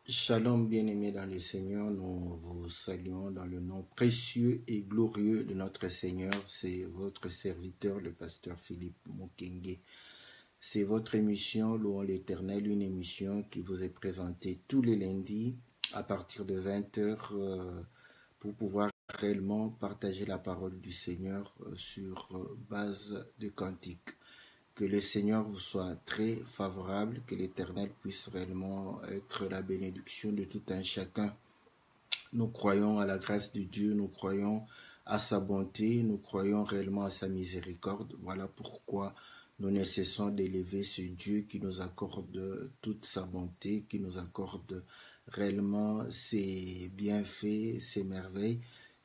Shalom bien-aimés dans le Seigneur, nous vous saluons dans le nom précieux et glorieux de notre Seigneur. C'est votre serviteur, le pasteur Philippe Mukenge. C'est votre émission Louons l'Éternel, une émission qui vous est présentée tous les lundis à partir de 20h pour pouvoir réellement partager la parole du Seigneur sur base de cantiques. Que le Seigneur vous soit très favorable, que l'Éternel puisse réellement être la bénédiction de tout un chacun. Nous croyons à la grâce de Dieu, nous croyons à sa bonté, nous croyons réellement à sa miséricorde. Voilà pourquoi nous ne cessons d'élever ce Dieu qui nous accorde toute sa bonté, qui nous accorde réellement ses bienfaits, ses merveilles.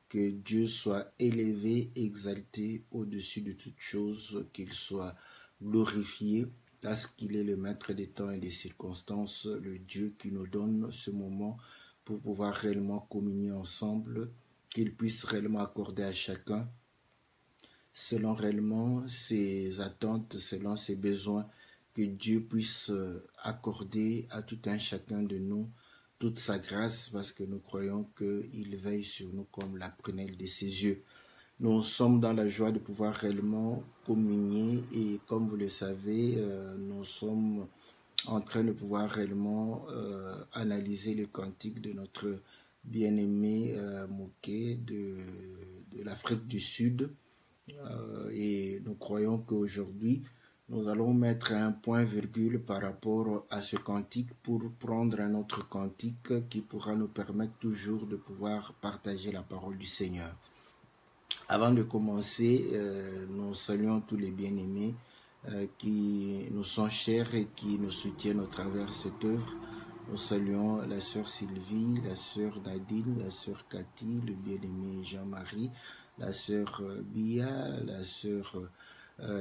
Que Dieu soit élevé, exalté au-dessus de toutes choses, qu'il soit glorifié parce qu'il est le maître des temps et des circonstances, le Dieu qui nous donne ce moment pour pouvoir réellement communier ensemble, qu'il puisse réellement accorder à chacun selon réellement ses attentes, selon ses besoins, que Dieu puisse accorder à tout un chacun de nous toute sa grâce, parce que nous croyons qu'il veille sur nous comme la prunelle de ses yeux. Nous sommes dans la joie de pouvoir réellement communier et comme vous le savez, nous sommes en train de pouvoir réellement analyser le cantique de notre bien-aimé Moké de l'Afrique du Sud. Et nous croyons qu'aujourd'hui, nous allons mettre un point-virgule par rapport à ce cantique pour prendre un autre cantique qui pourra nous permettre toujours de pouvoir partager la parole du Seigneur. Avant de commencer, nous saluons tous les bien-aimés qui nous sont chers et qui nous soutiennent au travers cette œuvre. Nous saluons la sœur Sylvie, la sœur Nadine, la sœur Cathy, le bien-aimé Jean-Marie, la sœur Bia, la sœur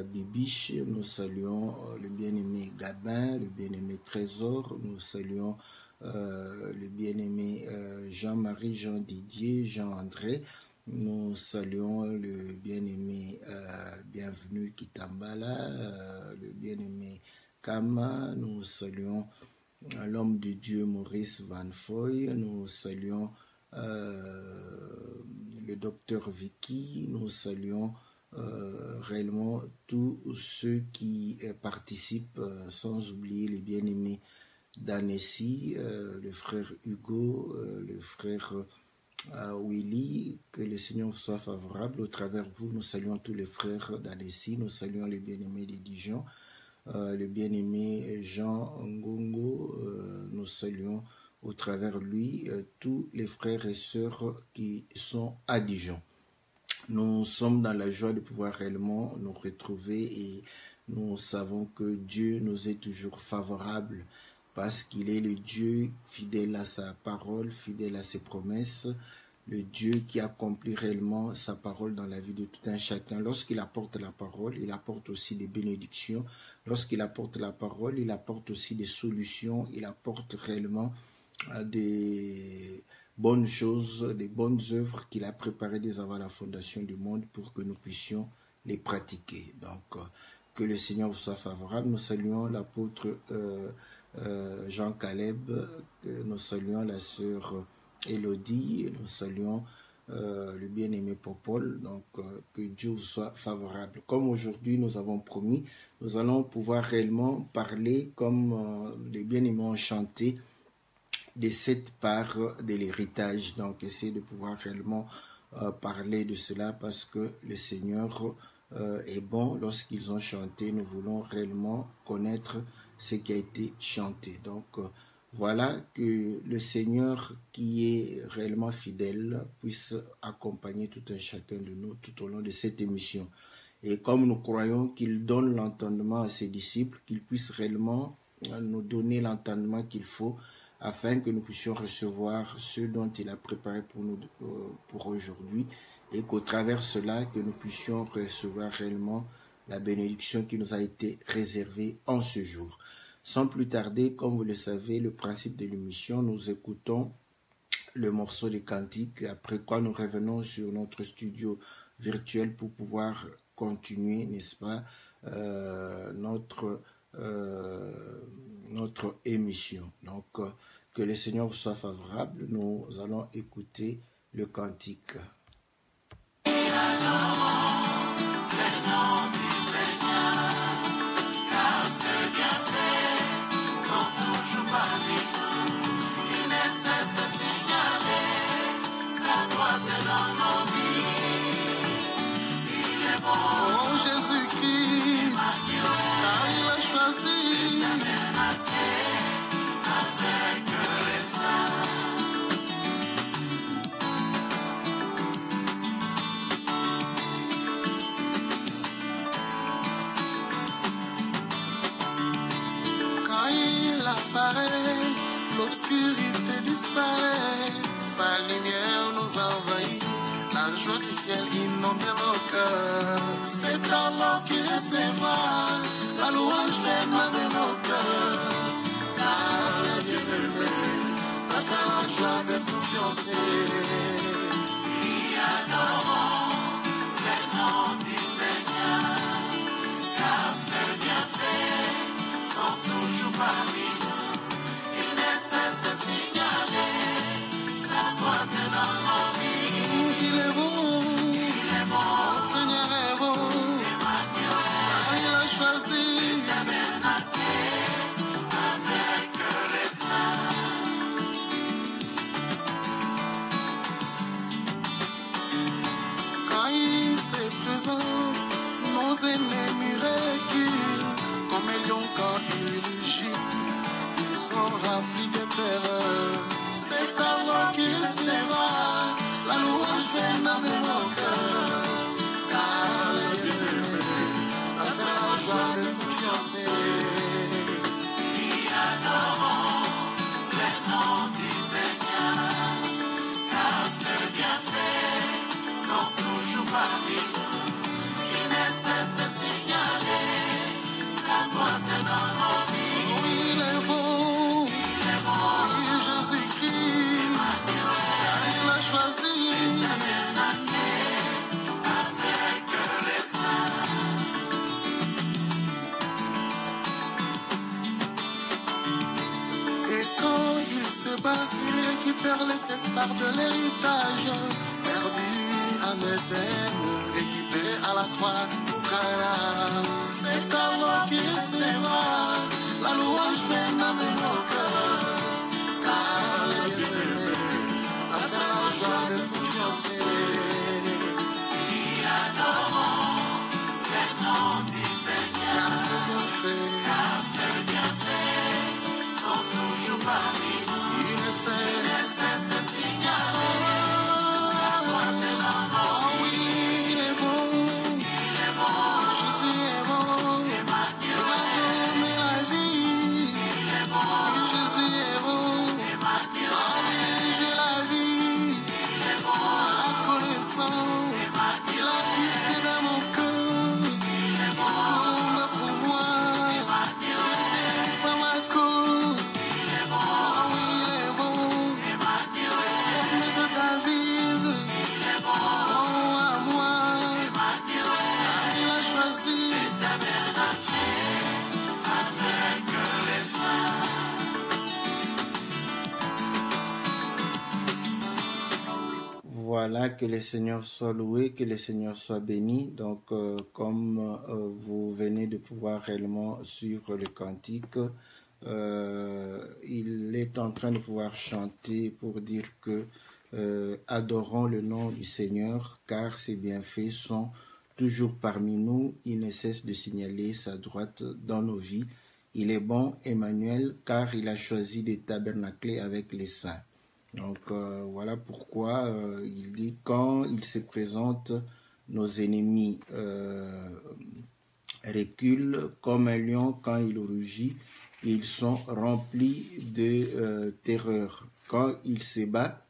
Bibiche. Nous saluons le bien-aimé Gabin, le bien-aimé Trésor. Nous saluons le bien-aimé Jean-Marie, Jean-Didier, Jean-André. Nous saluons le bien-aimé Bienvenu Kitambala, le bien-aimé Kama. Nous saluons l'homme de Dieu Maurice Van Foy. Nous saluons le docteur Vicky. Nous saluons réellement tous ceux qui participent, sans oublier les bien-aimés d'Annecy, le frère Hugo, le frère Willy, que le Seigneur soit favorable. Au travers de vous, nous saluons tous les frères d'Annecy, nous saluons les bien-aimés de Dijon, le bien-aimé Jean Ngongo, nous saluons au travers de lui tous les frères et sœurs qui sont à Dijon. Nous sommes dans la joie de pouvoir réellement nous retrouver et nous savons que Dieu nous est toujours favorable parce qu'il est le Dieu fidèle à sa parole, fidèle à ses promesses, le Dieu qui accomplit réellement sa parole dans la vie de tout un chacun. Lorsqu'il apporte la parole, il apporte aussi des bénédictions. Lorsqu'il apporte la parole, il apporte aussi des solutions. Il apporte réellement des bonnes choses, des bonnes œuvres qu'il a préparées dès avant la fondation du monde pour que nous puissions les pratiquer. Donc, que le Seigneur vous soit favorable. Nous saluons l'apôtre Jean Caleb, nous saluons la sœur Élodie, nous saluons le bien-aimé Popol, donc que Dieu vous soit favorable. Comme aujourd'hui nous avons promis, nous allons pouvoir réellement parler comme les bien-aimés ont chanté de cette part de l'héritage. Donc essayer de pouvoir réellement parler de cela parce que le Seigneur est bon. Lorsqu'ils ont chanté, nous voulons réellement connaître ce qui a été chanté. Donc voilà, que le Seigneur qui est réellement fidèle puisse accompagner tout un chacun de nous tout au long de cette émission. Et comme nous croyons qu'il donne l'entendement à ses disciples, qu'il puisse réellement nous donner l'entendement qu'il faut afin que nous puissions recevoir ce dont il a préparé pour nous pour aujourd'hui et qu'au travers cela, que nous puissions recevoir réellement la bénédiction qui nous a été réservée en ce jour. Sans plus tarder, comme vous le savez, le principe de l'émission, nous écoutons le morceau de cantique, après quoi nous revenons sur notre studio virtuel pour pouvoir continuer, n'est-ce pas, notre émission. Donc, Que le Seigneur vous soit favorable. Nous allons écouter le cantique. L'obscurité disparaît, sa lumière nous envahit, la joie du ciel inonde nos cœurs. C'est alors qu'il recevra la louange ferme de nos cœurs. Car le bien-aimé a fait la joie de son fiancé. Et adorons le nom du Seigneur, car ses bienfaits sont toujours parmi nous. Cesse de signaler sa droite dans nos vies. Il est bon, le Seigneur est bon. Emmanuel, il a choisi de tabernaculer avec les saints. Quand il se présente, nos ennemis reculent comme un lion quand il rugit. Rempli de terreur, c'est alors qu'il recevra la louange venant de nos cœurs. Car le bien-aimé a fait la joie de son fiancé. Et adorons le nom du Seigneur, car ses bienfaits sont toujours parmi nous. Il ne cesse de signaler sa droite dans nos vies. Il est beau. Il récupère les 7 parts de l'héritage perdu en Éden, récupéré à la croix pour Cana. C'est alors qu'il recevra la louange venant de nos cœurs. Car le bien-aimé a fait la joie de son fiancé. Et adorons le nom du Seigneur, car ses bienfaits sont toujours parmi nous. Il ne cesse de signaler sa droite dans nos vies. Il est bon, Jésus est bon. Emmanuel, il a la vie. Il est bon, Jésus est bon. Emmanuel, j'ai la vie. Il est bon, la connaissance. Il a habité dans mon cœur. Il est bon, combat pour moi. Emmanuel, il fait ma cause. Il est bon. Voilà, que le Seigneur soit loué, que le Seigneur soit béni. Donc, comme vous venez de pouvoir réellement suivre le cantique, il est en train de pouvoir chanter pour dire que adorons le nom du Seigneur, car ses bienfaits sont toujours parmi nous. Il ne cesse de signaler sa droite dans nos vies. Il est bon, Emmanuel, car il a choisi de tabernacler avec les saints. Donc voilà pourquoi il dit quand il se présente, nos ennemis reculent comme un lion quand il rugit. Ils sont remplis de terreur. Quand il se bat,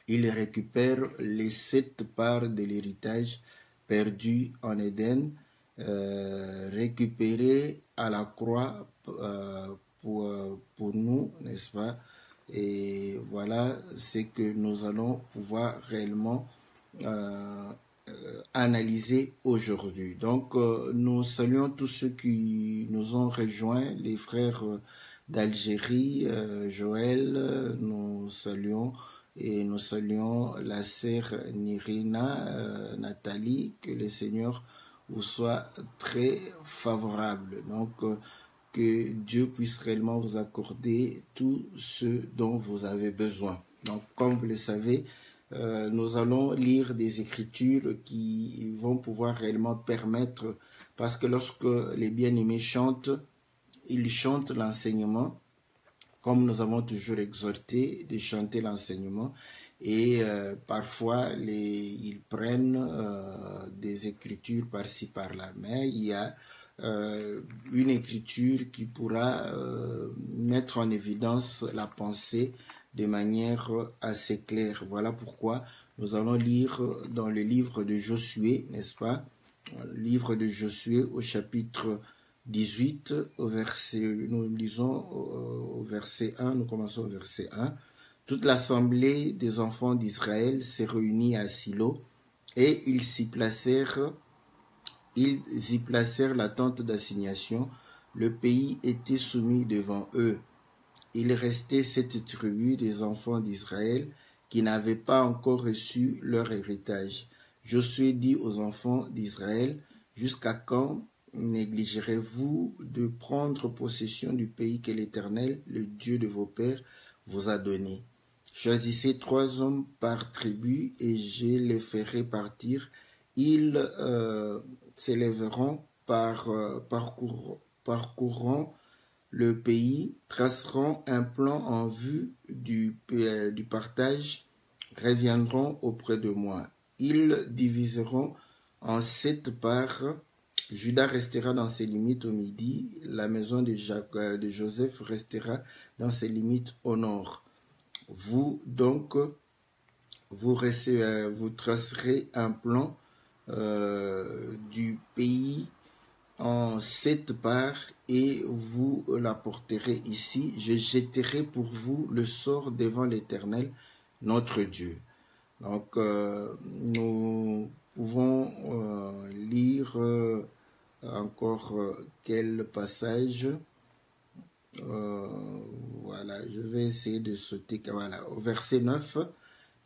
il récupère les 7 parts de l'héritage perdu en Éden, récupéré à la croix pour nous, n'est-ce pas? Et voilà ce que nous allons pouvoir réellement analyser aujourd'hui. Donc, nous saluons tous ceux qui nous ont rejoints, les frères d'Algérie, Joël, nous saluons. Et nous saluons la sœur Nirina, Nathalie, que le Seigneur vous soit très favorable. Donc, que Dieu puisse réellement vous accorder tout ce dont vous avez besoin. Donc, comme vous le savez, nous allons lire des écritures qui vont pouvoir réellement permettre, parce que lorsque les bien-aimés chantent, ils chantent l'enseignement, comme nous avons toujours exhorté de chanter l'enseignement, et parfois ils prennent des écritures par-ci par-là, mais il y a une écriture qui pourra mettre en évidence la pensée de manière assez claire. Voilà pourquoi nous allons lire dans le livre de Josué, n'est-ce pas? Le livre de Josué au chapitre 18, nous lisons au verset 1, nous commençons au verset 1. Toute l'assemblée des enfants d'Israël s'est réunie à Silo et ils y placèrent la tente d'assignation. Le pays était soumis devant eux. Il restait 7 tribus des enfants d'Israël qui n'avaient pas encore reçu leur héritage. Josué dit aux enfants d'Israël, « Jusqu'à quand négligerez-vous de prendre possession du pays que l'Éternel, le Dieu de vos pères, vous a donné? Choisissez 3 hommes par tribu et je les ferai partir. Ils s'élèveront parcourront le pays, traceront un plan en vue du partage, reviendront auprès de moi. Ils diviseront en 7 parts. Juda restera dans ses limites au midi, la maison de Joseph restera dans ses limites au nord. Vous donc, vous tracerez un plan du pays en 7 parts et vous l'apporterez ici. Je jetterai pour vous le sort devant l'Éternel, notre Dieu. Donc, nous pouvons lire encore quel passage. Voilà, je vais essayer de sauter. Voilà, au verset 9.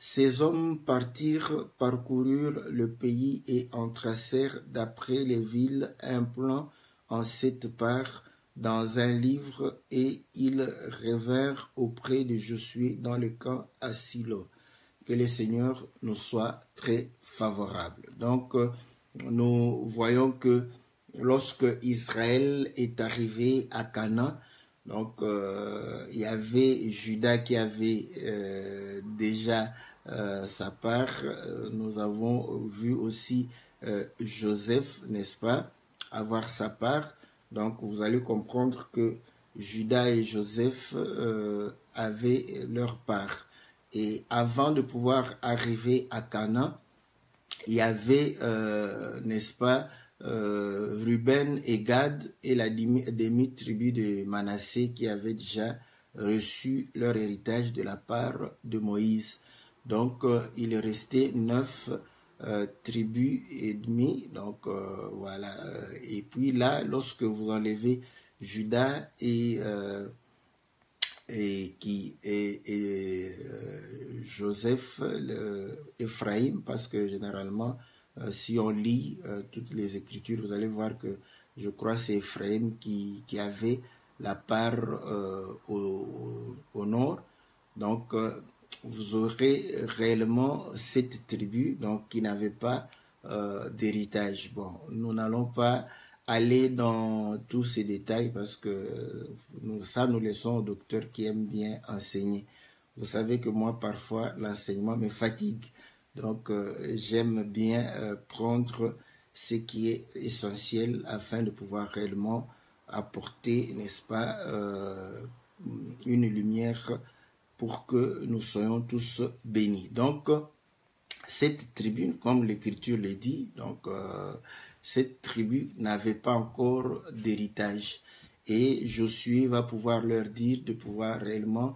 Ces hommes parcoururent le pays et en tracèrent d'après les villes un plan en 7 parts dans un livre, et ils revinrent auprès de Josué dans le camp à Silo. Que le Seigneur nous soit très favorable. Donc, nous voyons que lorsque Israël est arrivé à Canaan, donc il y avait Juda qui avait déjà sa part. Nous avons vu aussi Joseph, n'est-ce pas, avoir sa part. Donc vous allez comprendre que Juda et Joseph avaient leur part. Et avant de pouvoir arriver à Canaan, il y avait, n'est-ce pas, Ruben et Gad et la demi-tribu de Manassé qui avaient déjà reçu leur héritage de la part de Moïse. Donc, il restait 9 tribus et demie. Donc, voilà. Et puis là, lorsque vous enlevez Juda et Joseph, Ephraïm, parce que généralement, si on lit toutes les Écritures, vous allez voir que je crois que c'est Ephraïm qui avait la part au nord. Donc, vous aurez réellement 7 tribus donc, qui n'avaient pas d'héritage. Bon, nous n'allons pas aller dans tous ces détails parce que nous laissons au docteur qui aime bien enseigner. Vous savez que moi, parfois, l'enseignement me fatigue. Donc, j'aime bien prendre ce qui est essentiel afin de pouvoir réellement apporter, n'est-ce pas, une lumière pour que nous soyons tous bénis. Donc, cette tribu, comme l'Écriture le dit, donc, cette tribu n'avait pas encore d'héritage. Et Josué va pouvoir leur dire de pouvoir réellement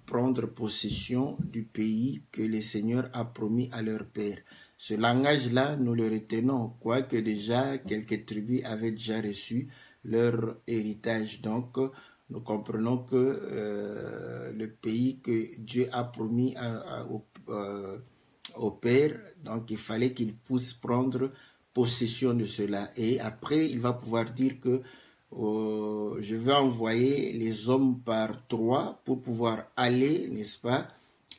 prendre possession du pays que le Seigneur a promis à leur père. Ce langage-là, nous le retenons, quoique déjà quelques tribus avaient déjà reçu leur héritage. Donc, nous comprenons que le pays que Dieu a promis au Père, donc il fallait qu'il puisse prendre possession de cela. Et après, il va pouvoir dire que je vais envoyer les hommes par 3 pour pouvoir aller, n'est-ce pas,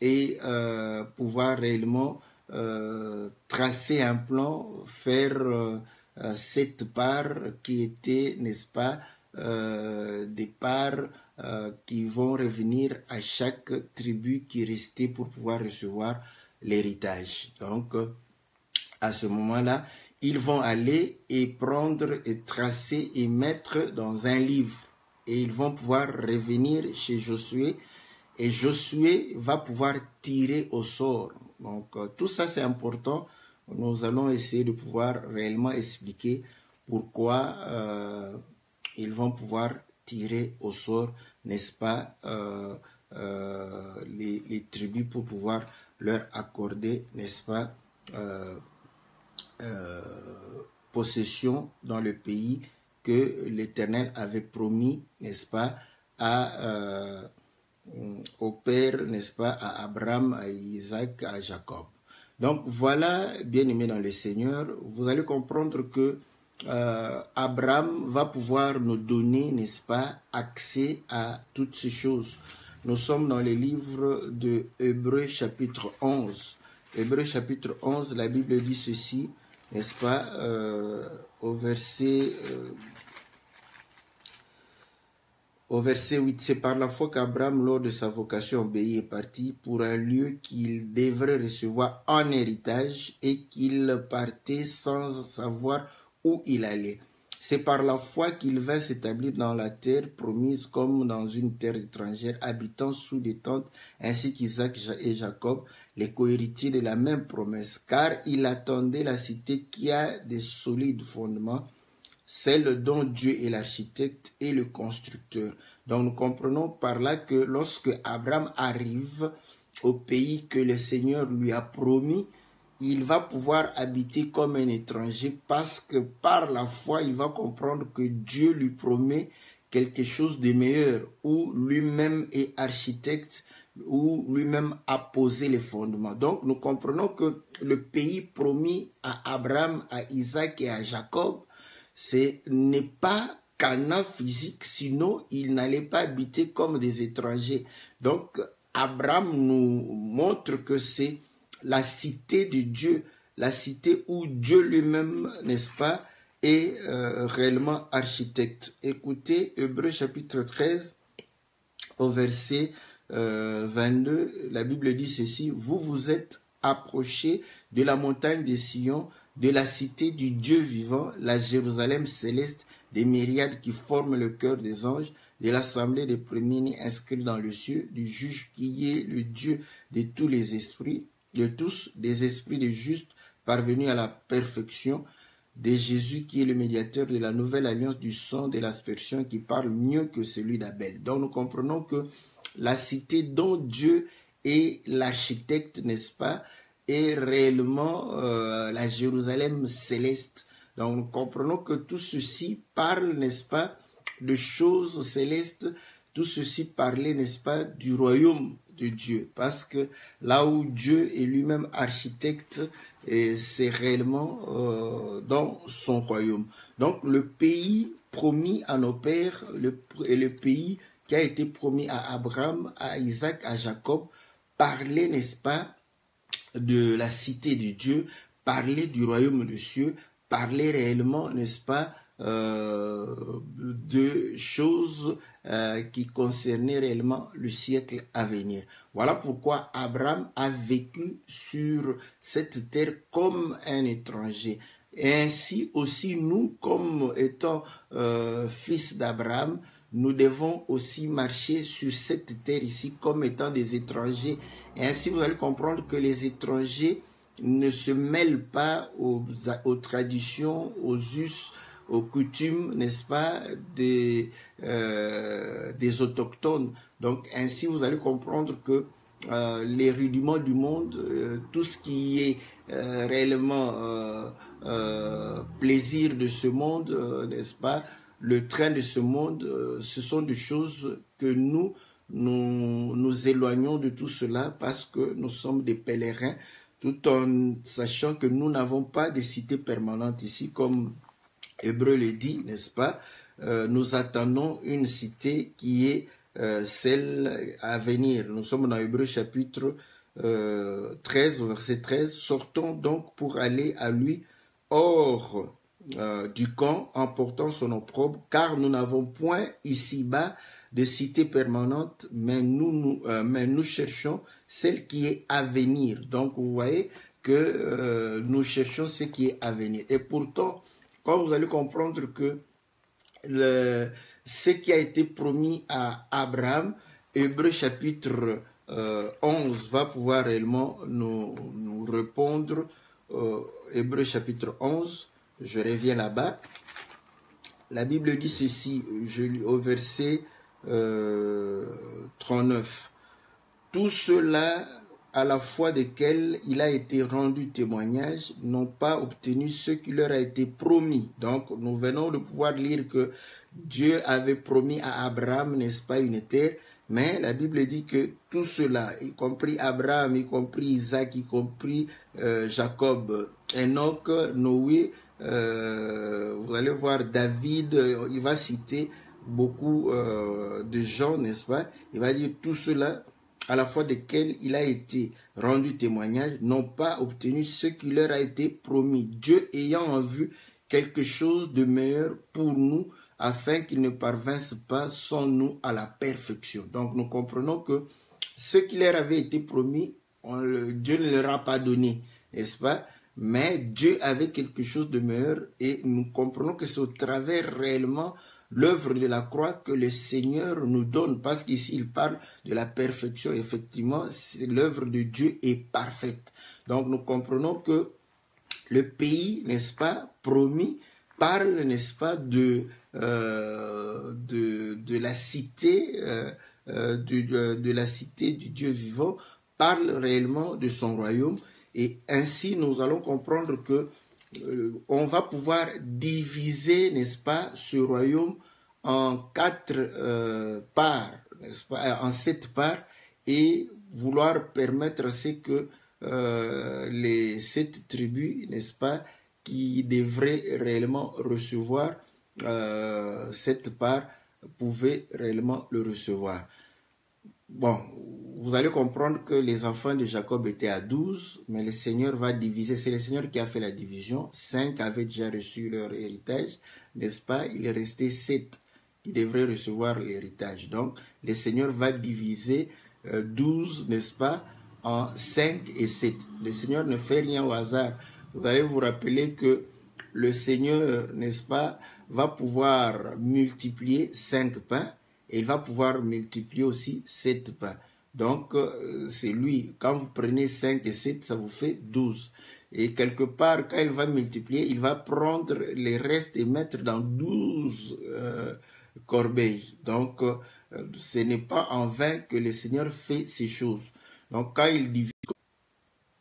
et pouvoir réellement tracer un plan, faire cette part qui était, n'est-ce pas, des parts qui vont revenir à chaque tribu qui restait pour pouvoir recevoir l'héritage. Donc, à ce moment-là, ils vont aller et prendre et tracer et mettre dans un livre. Et ils vont pouvoir revenir chez Josué. Et Josué va pouvoir tirer au sort. Donc, tout ça, c'est important. Nous allons essayer de pouvoir réellement expliquer pourquoi ils vont pouvoir tirer au sort, n'est-ce pas, les tribus pour pouvoir leur accorder, n'est-ce pas, possession dans le pays que l'Éternel avait promis, n'est-ce pas, au père, n'est-ce pas, à Abraham, à Isaac, à Jacob. Donc voilà, bien-aimés dans le Seigneur, vous allez comprendre que Abraham va pouvoir nous donner, n'est-ce pas, accès à toutes ces choses. Nous sommes dans le livre de Hébreux chapitre 11. Hébreux chapitre 11, la Bible dit ceci, n'est-ce pas, au verset 8, c'est par la foi qu'Abraham, lors de sa vocation obéie, est parti pour un lieu qu'il devrait recevoir en héritage et qu'il partait sans savoir où il allait. C'est par la foi qu'il vint s'établir dans la terre promise comme dans une terre étrangère, habitant sous des tentes, ainsi qu'Isaac et Jacob, les cohéritiers de la même promesse, car il attendait la cité qui a des solides fondements, celle dont Dieu est l'architecte et le constructeur. Donc nous comprenons par là que lorsque Abraham arrive au pays que le Seigneur lui a promis, il va pouvoir habiter comme un étranger parce que par la foi, il va comprendre que Dieu lui promet quelque chose de meilleur, où lui-même est architecte, où lui-même a posé les fondements. Donc nous comprenons que le pays promis à Abraham, à Isaac et à Jacob, ce n'est pas Canaan physique, sinon ils n'allaient pas habiter comme des étrangers. Donc Abraham nous montre que c'est la cité de Dieu, la cité où Dieu lui-même, n'est-ce pas, est réellement architecte. Écoutez, Hébreux chapitre 13, au verset 22, la Bible dit ceci, « Vous vous êtes approchés de la montagne de Sion, de la cité du Dieu vivant, la Jérusalem céleste, des myriades qui forment le cœur des anges, de l'assemblée des premiers-nés inscrits dans le ciel, du juge qui est le Dieu de tous les esprits, de tous, des esprits de justes parvenus à la perfection, de Jésus qui est le médiateur de la nouvelle alliance du sang de l'aspersion qui parle mieux que celui d'Abel. » Donc nous comprenons que la cité dont Dieu est l'architecte, n'est-ce pas, est réellement la Jérusalem céleste. Donc nous comprenons que tout ceci parle, n'est-ce pas, de choses célestes, tout ceci parlait, n'est-ce pas, du royaume de Dieu, parce que là où Dieu est lui-même architecte, c'est réellement dans son royaume. Donc le pays promis à nos pères, le pays qui a été promis à Abraham, à Isaac, à Jacob, parlait, n'est-ce pas, de la cité de Dieu, parlait du royaume des cieux, parlait réellement, n'est-ce pas, de choses qui concernaient réellement le siècle à venir. Voilà pourquoi Abraham a vécu sur cette terre comme un étranger. Et ainsi aussi nous, comme étant fils d'Abraham, nous devons aussi marcher sur cette terre ici comme étant des étrangers. Et ainsi vous allez comprendre que les étrangers ne se mêlent pas aux traditions, aux us, aux coutumes, n'est-ce pas, des autochtones. Donc ainsi vous allez comprendre que les rudiments du monde, tout ce qui est réellement plaisir de ce monde, n'est-ce pas, le train de ce monde, ce sont des choses que nous éloignons de tout cela parce que nous sommes des pèlerins, tout en sachant que nous n'avons pas de cité permanente ici, comme Hébreu le dit, n'est-ce pas? Nous attendons une cité qui est celle à venir. Nous sommes dans Hébreu chapitre 13, verset 13. Sortons donc pour aller à lui hors du camp en portant son opprobre, car nous n'avons point ici-bas de cité permanente, mais nous cherchons celle qui est à venir. Donc vous voyez que nous cherchons ce qui est à venir. Et pourtant, quand vous allez comprendre que ce qui a été promis à Abraham, Hébreu chapitre 11 va pouvoir réellement nous répondre. Hébreu chapitre 11, je reviens là-bas. La Bible dit ceci, je lis au verset 39. Tout cela, à la foi desquels il a été rendu témoignage, n'ont pas obtenu ce qui leur a été promis. Donc, nous venons de pouvoir lire que Dieu avait promis à Abraham, n'est-ce pas, une terre, mais la Bible dit que tout cela, y compris Abraham, y compris Isaac, y compris Jacob, Enoch, Noé, vous allez voir David, il va citer beaucoup de gens, n'est-ce pas? Il va dire tout cela, à la fois desquels il a été rendu témoignage, n'ont pas obtenu ce qui leur a été promis. Dieu ayant en vue quelque chose de meilleur pour nous, afin qu'ils ne parvinssent pas sans nous à la perfection. Donc nous comprenons que ce qui leur avait été promis, Dieu ne leur a pas donné, n'est-ce pas? Mais Dieu avait quelque chose de meilleur et nous comprenons que c'est au travers réellement l'œuvre de la croix que le Seigneur nous donne, parce qu'ici il parle de la perfection. Effectivement, l'œuvre de Dieu est parfaite. Donc nous comprenons que le pays, n'est-ce pas, promis, parle, n'est-ce pas, de la cité, de la cité du Dieu vivant, parle réellement de son royaume. Et ainsi, nous allons comprendre que on va pouvoir diviser, n'est-ce pas, ce royaume en 4 parts, n'est-ce pas, en 7 parts, et vouloir permettre à ce que les 7 tribus, n'est-ce pas, qui devraient réellement recevoir cette part, pouvaient réellement le recevoir. Bon, vous allez comprendre que les enfants de Jacob étaient à 12, mais le Seigneur va diviser. C'est le Seigneur qui a fait la division. 5 avaient déjà reçu leur héritage, n'est-ce pas? Il est resté 7 qui devraient recevoir l'héritage. Donc, le Seigneur va diviser 12, n'est-ce pas, en 5 et 7. Le Seigneur ne fait rien au hasard. Vous allez vous rappeler que le Seigneur, n'est-ce pas, va pouvoir multiplier 5 pains et il va pouvoir multiplier aussi 7 pains. Donc, c'est lui. Quand vous prenez 5 et 7, ça vous fait 12. Et quelque part, quand il va multiplier, il va prendre les restes et mettre dans 12 corbeilles. Donc, ce n'est pas en vain que le Seigneur fait ces choses. Donc, quand il divise,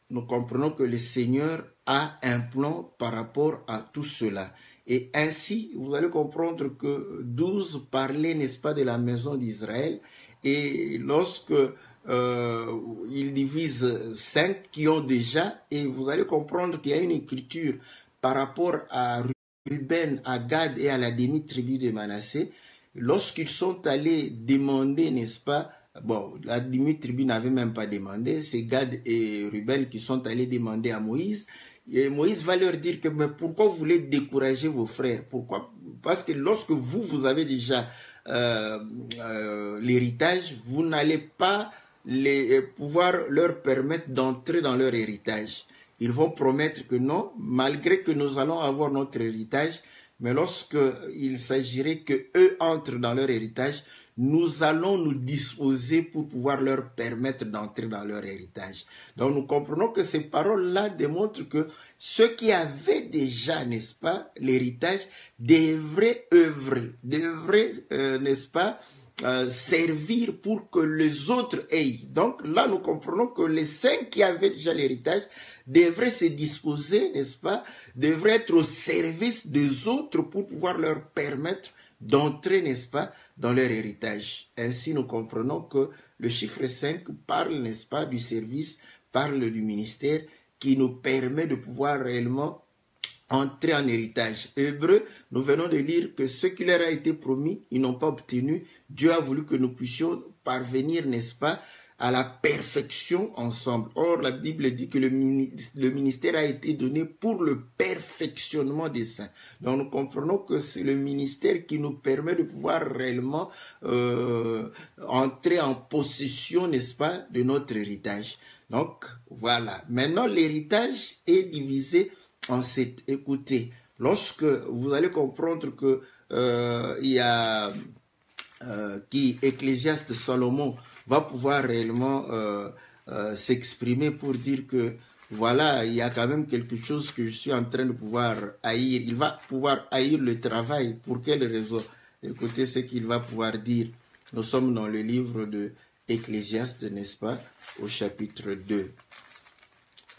nous comprenons que le Seigneur a un plan par rapport à tout cela. Et ainsi, vous allez comprendre que 12 parlaient, n'est-ce pas, de la maison d'Israël. Et lorsque il divise 5 qui ont déjà, et vous allez comprendre qu'il y a une écriture par rapport à Ruben, à Gad et à la demi-tribu de Manassé, lorsqu'ils sont allés demander, n'est-ce pas, bon, la demi-tribu n'avait même pas demandé, c'est Gad et Ruben qui sont allés demander à Moïse. Et Moïse va leur dire que mais pourquoi vous voulez décourager vos frères? Pourquoi? Parce que lorsque vous avez déjà l'héritage, vous n'allez pas pouvoir leur permettre d'entrer dans leur héritage. Ils vont promettre que non, malgré que nous allons avoir notre héritage, mais lorsqu'il s'agirait qu'eux entrent dans leur héritage, nous allons nous disposer pour pouvoir leur permettre d'entrer dans leur héritage. Donc nous comprenons que ces paroles-là démontrent que ceux qui avaient déjà, n'est-ce pas, l'héritage, devraient œuvrer, n'est-ce pas, servir pour que les autres aient. Donc là, nous comprenons que les 5 qui avaient déjà l'héritage devraient se disposer, n'est-ce pas, devraient être au service des autres pour pouvoir leur permettre d'entrer, n'est-ce pas, dans leur héritage. Ainsi, nous comprenons que le chiffre 5 parle, n'est-ce pas, du service, parle du ministère qui nous permet de pouvoir réellement entrer en héritage. Hébreux, nous venons de lire que ce qui leur a été promis, ils n'ont pas obtenu. Dieu a voulu que nous puissions parvenir, n'est-ce pas, à la perfection ensemble. Or, la Bible dit que le ministère a été donné pour le perfectionnement des saints. Donc, nous comprenons que c'est le ministère qui nous permet de pouvoir réellement entrer en possession, n'est-ce pas, de notre héritage. Donc, voilà. Maintenant, l'héritage est divisé en 7. Écoutez, lorsque vous allez comprendre que il y a Ecclésiaste Salomon va pouvoir réellement s'exprimer pour dire que voilà, il y a quand même quelque chose que je suis en train de pouvoir haïr. Il va pouvoir haïr le travail. Pour quelle raison? Écoutez ce qu'il va pouvoir dire. Nous sommes dans le livre de Ecclésiaste, n'est-ce pas, au chapitre 2.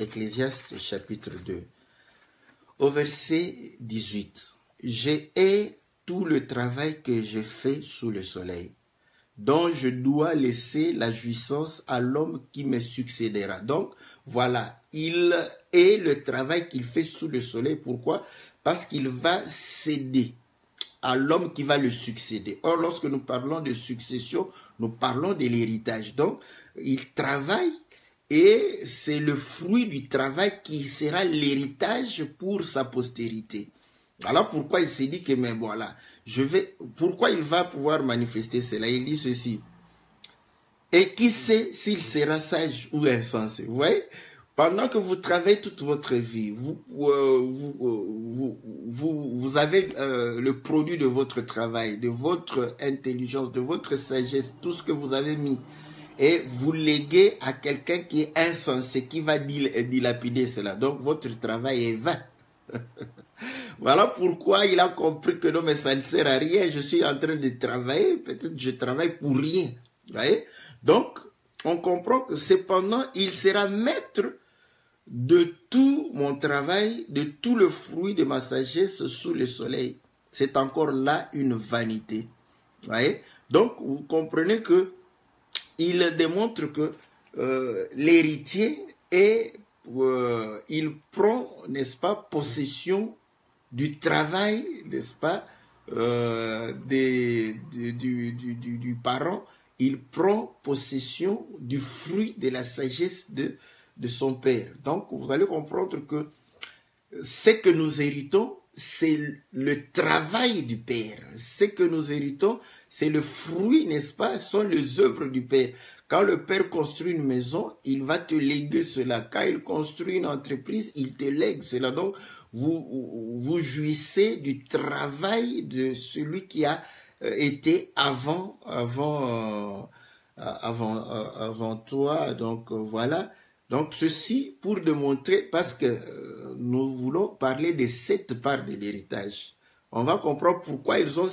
Ecclésiaste, chapitre 2. Au verset 18. J'ai hais tout le travail que j'ai fait sous le soleil, dont je dois laisser la jouissance à l'homme qui me succédera. Donc, voilà, il est le travail qu'il fait sous le soleil. Pourquoi? Parce qu'il va céder à l'homme qui va le succéder. Or, lorsque nous parlons de succession, nous parlons de l'héritage. Donc, il travaille et c'est le fruit du travail qui sera l'héritage pour sa postérité. Voilà pourquoi il s'est dit que, mais voilà, pourquoi il va pouvoir manifester cela? Il dit ceci. Et qui sait s'il sera sage ou insensé? Vous voyez? Pendant que vous travaillez toute votre vie, vous avez le produit de votre travail, de votre intelligence, de votre sagesse, tout ce que vous avez mis, et vous léguez à quelqu'un qui est insensé, qui va dilapider cela. Donc votre travail est vain. Voilà pourquoi il a compris que non, mais ça ne sert à rien, je suis en train de travailler, peut-être je travaille pour rien. Vous voyez? Donc, on comprend que cependant, il sera maître de tout mon travail, de tout le fruit de ma sagesse sous le soleil. C'est encore là une vanité. Vous voyez? Donc, vous comprenez que il démontre que l'héritier il prend, n'est-ce pas, possession du travail, n'est-ce pas, du parent. Il prend possession du fruit de la sagesse de son père. Donc, vous allez comprendre que ce que nous héritons, c'est le travail du père. Ce que nous héritons, c'est le fruit, n'est-ce pas, sont les œuvres du père. Quand le père construit une maison, il va te léguer cela. Quand il construit une entreprise, il te lègue cela. Donc, vous jouissez du travail de celui qui a été avant toi. Donc, voilà. Donc, ceci pour démontrer, parce que nous voulons parler des 7 parts de l'héritage. On va comprendre pourquoi ils ont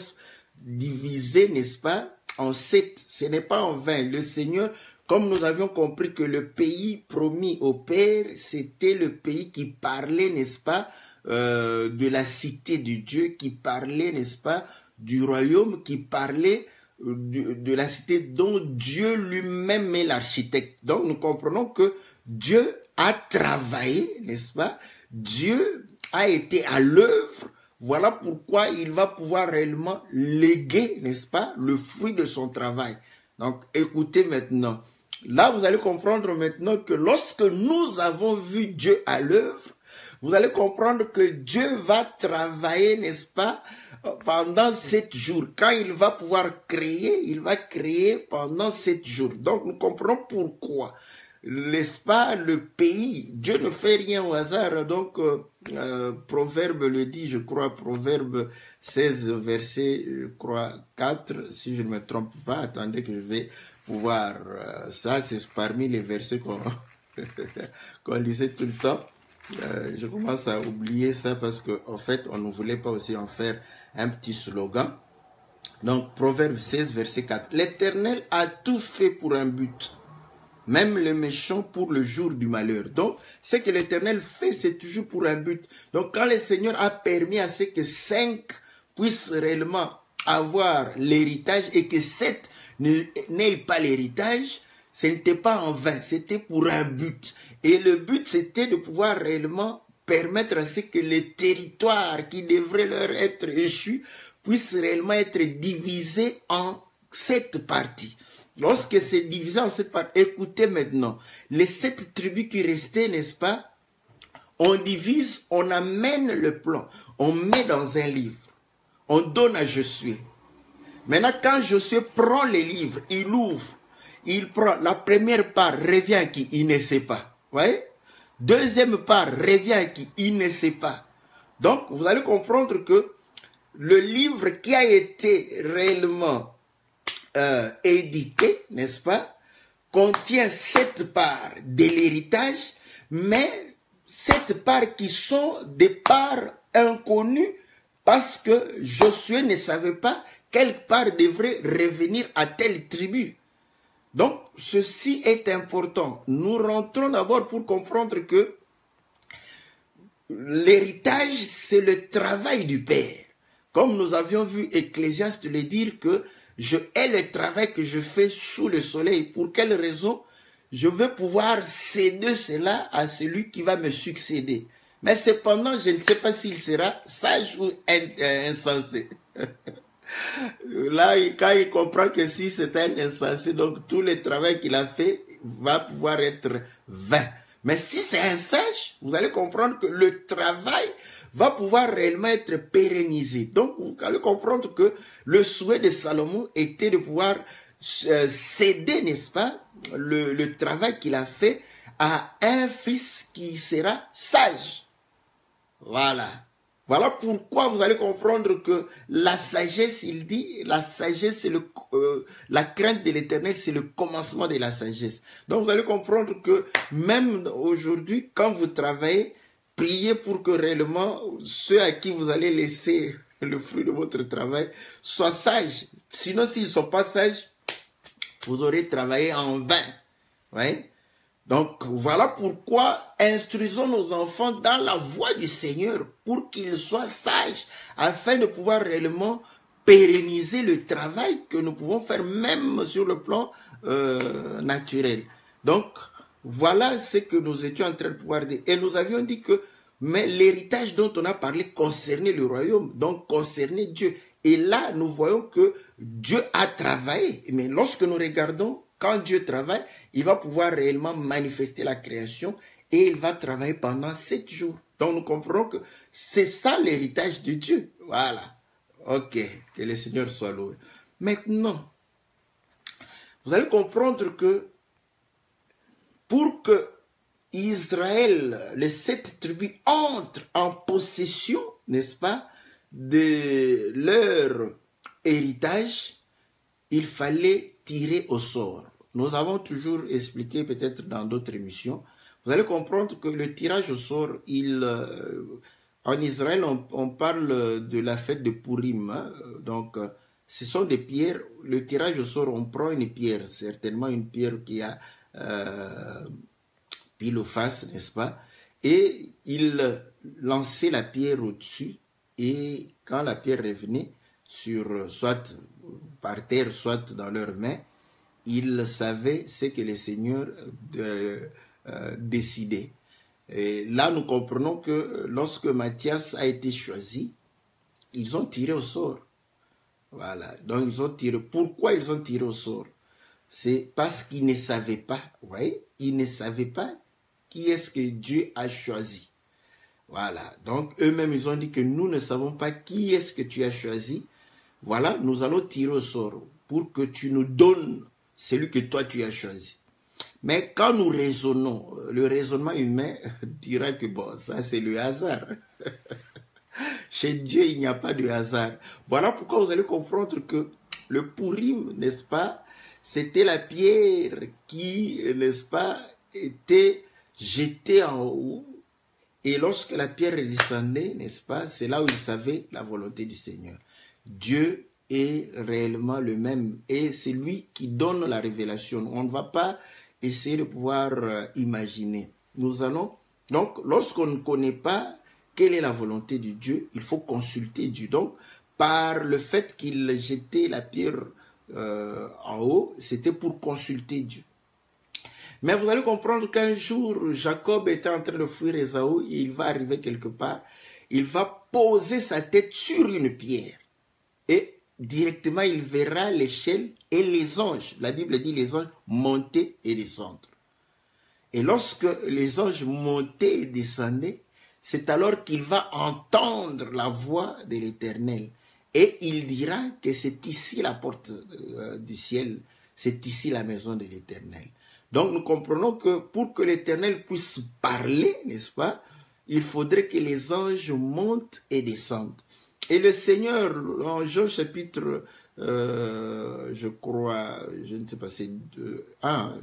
divisé, n'est-ce pas, en 7. Ce n'est pas en vain. Le Seigneur, comme nous avions compris que le pays promis au Père, c'était le pays qui parlait, n'est-ce pas, de la cité de Dieu, qui parlait, n'est-ce pas, du royaume, qui parlait de la cité dont Dieu lui-même est l'architecte. Donc nous comprenons que Dieu a travaillé, n'est-ce pas? Dieu a été à l'œuvre. Voilà pourquoi il va pouvoir réellement léguer, n'est-ce pas, le fruit de son travail. Donc écoutez maintenant. Là, vous allez comprendre maintenant que lorsque nous avons vu Dieu à l'œuvre, vous allez comprendre que Dieu va travailler, n'est-ce pas, pendant 7 jours. Quand il va pouvoir créer, il va créer pendant 7 jours. Donc nous comprenons pourquoi. N'est-ce pas, le pays, Dieu ne fait rien au hasard. Donc, Proverbe le dit, je crois, Proverbe 16, verset, je crois, 4, si je ne me trompe pas. Attendez que je vais pouvoir, ça c'est parmi les versets qu'on lisait tout le temps. Je commence à oublier ça parce qu'en fait, on ne voulait pas aussi en faire un petit slogan. Donc, Proverbe 16, verset 4. L'Éternel a tout fait pour un but, même le méchant pour le jour du malheur. Donc, ce que l'Éternel fait, c'est toujours pour un but. Donc, quand le Seigneur a permis à ce que 5 puissent réellement avoir l'héritage et que Seth n'ait pas l'héritage, ce n'était pas en vain, c'était pour un but. Et le but, c'était de pouvoir réellement permettre à ce que les territoires qui devraient leur être échus puissent réellement être divisés en 7 parties. Lorsque c'est divisé en 7 parties, écoutez maintenant, les 7 tribus qui restaient, n'est-ce pas, on divise, on amène le plan, on met dans un livre, on donne à Josué. Maintenant, quand Josué prend les livres, il ouvre, il prend la première part, revient à qui? Il ne sait pas. Vous voyez? Deuxième part, revient à qui? Il ne sait pas. Donc, vous allez comprendre que le livre qui a été réellement édité, n'est-ce pas, contient 7 parts de l'héritage, mais 7 parts qui sont des parts inconnues parce que Josué ne savait pas quelle part devrait revenir à telle tribu. Donc, ceci est important. Nous rentrons d'abord pour comprendre que l'héritage, c'est le travail du Père. Comme nous avions vu Ecclésiaste le dire que je hais le travail que je fais sous le soleil. Pour quelle raison? Je veux pouvoir céder cela à celui qui va me succéder. Mais cependant, je ne sais pas s'il sera sage ou insensé. Là, quand il comprend que si c'est un insensé, donc tout le travail qu'il a fait va pouvoir être vain. Mais si c'est un sage, vous allez comprendre que le travail va pouvoir réellement être pérennisé. Donc, vous allez comprendre que le souhait de Salomon était de pouvoir céder, n'est-ce pas, le travail qu'il a fait à un fils qui sera sage. Voilà. Voilà pourquoi vous allez comprendre que la sagesse, il dit, la sagesse, c'est la crainte de l'Éternel, c'est le commencement de la sagesse. Donc vous allez comprendre que même aujourd'hui, quand vous travaillez, priez pour que réellement ceux à qui vous allez laisser le fruit de votre travail soient sages. Sinon, s'ils ne sont pas sages, vous aurez travaillé en vain. Ouais. Donc, voilà pourquoi instruisons nos enfants dans la voie du Seigneur pour qu'ils soient sages, afin de pouvoir réellement pérenniser le travail que nous pouvons faire même sur le plan naturel. Donc, voilà ce que nous étions en train de pouvoir dire. Et nous avions dit que mais l'héritage dont on a parlé concernait le royaume, donc concernait Dieu. Et là, nous voyons que Dieu a travaillé. Mais lorsque nous regardons, quand Dieu travaille, il va pouvoir réellement manifester la création et il va travailler pendant 7 jours. Donc nous comprenons que c'est ça l'héritage de Dieu. Voilà. Ok, que le Seigneur soit loué. Maintenant, vous allez comprendre que pour que Israël, les 7 tribus, entrent en possession, n'est-ce pas, de leur héritage, il fallait tirer au sort. Nous avons toujours expliqué, peut-être dans d'autres émissions, vous allez comprendre que le tirage au sort, en Israël, on parle de la fête de Purim. Hein? Donc, ce sont des pierres. Le tirage au sort, on prend une pierre, certainement une pierre qui a pile ou face, n'est-ce pas? Et il lançait la pierre au-dessus. Et quand la pierre revenait, soit par terre, soit dans leurs mains, ils savaient ce que le Seigneur décidait. Et là, nous comprenons que lorsque Matthias a été choisi, ils ont tiré au sort. Voilà. Donc, ils ont tiré. Pourquoi ils ont tiré au sort? C'est parce qu'ils ne savaient pas. Vous voyez? Ils ne savaient pas qui est-ce que Dieu a choisi. Voilà. Donc, eux-mêmes, ils ont dit que nous ne savons pas qui est-ce que tu as choisi. Voilà, nous allons tirer au sort pour que tu nous donnes celui que toi tu as choisi. Mais quand nous raisonnons, le raisonnement humain dira que bon, ça c'est le hasard. Chez Dieu, il n'y a pas de hasard. Voilà pourquoi vous allez comprendre que le Purim, n'est-ce pas, c'était la pierre qui, n'est-ce pas, était jetée en haut. Et lorsque la pierre descendait, n'est-ce pas, c'est là où il savait la volonté du Seigneur. Dieu est réellement le même et c'est lui qui donne la révélation. On ne va pas essayer de pouvoir imaginer. Nous allons, donc, lorsqu'on ne connaît pas quelle est la volonté de Dieu, il faut consulter Dieu. Donc, par le fait qu'il jetait la pierre en haut, c'était pour consulter Dieu. Mais vous allez comprendre qu'un jour, Jacob était en train de fuir Ésaü, et il va arriver quelque part, il va poser sa tête sur une pierre. Et directement, il verra l'échelle et les anges. La Bible dit les anges monter et descendre. Et lorsque les anges montaient et descendaient, c'est alors qu'il va entendre la voix de l'Éternel. Et il dira que c'est ici la porte du ciel, c'est ici la maison de l'Éternel. Donc nous comprenons que pour que l'Éternel puisse parler, n'est-ce pas, il faudrait que les anges montent et descendent. Et le Seigneur, en Jean chapitre, je crois, je ne sais pas, c'est 1,